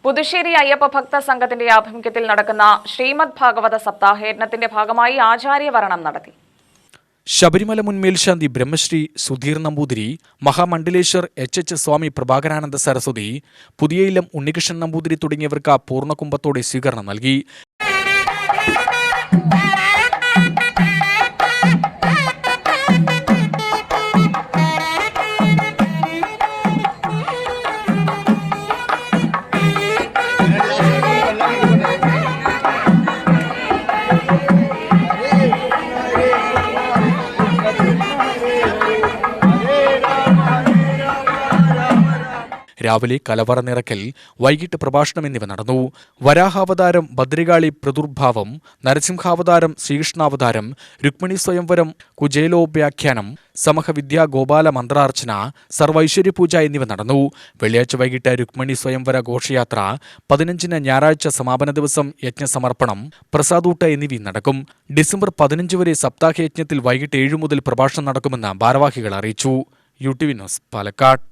പുതുശ്ശേരി അയ്യപ്പ ഭക്ത സംഘത്തിന്റെ ആഭിമുഖ്യത്തിൽ നടക്കുന്ന ശ്രീമദ് ഭാഗവത സപ്താഹയജ്ഞത്തിന്റെ ഭാഗമായി ആചാര്യവരണം നടത്തി. ശബരിമല മുൻ മേൽശാന്തി ബ്രഹ്മശ്രീ സുധീർ നമ്പൂതിരി, മഹാമണ്ഡലേശ്വർ എച്ച് സ്വാമി പ്രഭാകരാനന്ദ സരസ്വതി, പുതിയയിലം ഉണ്ണികൃഷ്ണൻ നമ്പൂതിരി തുടങ്ങിയവർക്ക് പൂർണ്ണകുംഭത്തോടെ സ്വീകരണം നൽകി. രാവിലെ കലവറ നിറക്കൽ, വൈകിട്ട് പ്രഭാഷണം എന്നിവ നടന്നു. വരാഹാവതാരം, ഭദ്രകാളി പ്രതിർഭാവം, നരസിംഹാവതാരം, ശ്രീകൃഷ്ണാവതാരം, രുക്മിണി സ്വയംവരം, കുചേലോപാഖ്യാനം, സമഹവിദ്യാ ഗോപാല മന്ത്രാർച്ചന, സർവൈശ്വര്യപൂജ എന്നിവ നടന്നു. വെള്ളിയാഴ്ച വൈകിട്ട് രുക്മിണി സ്വയംവര ഘോഷയാത്ര, 15-ന് ഞായറാഴ്ച സമാപന ദിവസം യജ്ഞസമർപ്പണം, പ്രസാദൂട്ട് എന്നിവയും നടക്കും. ഡിസംബർ 15 വരെ സപ്താഹയജ്ഞത്തിൽ വൈകിട്ട് 7 മുതൽ പ്രഭാഷണം നടക്കുമെന്ന് ഭാരവാഹികൾ അറിയിച്ചു. UTV news, Palakkad.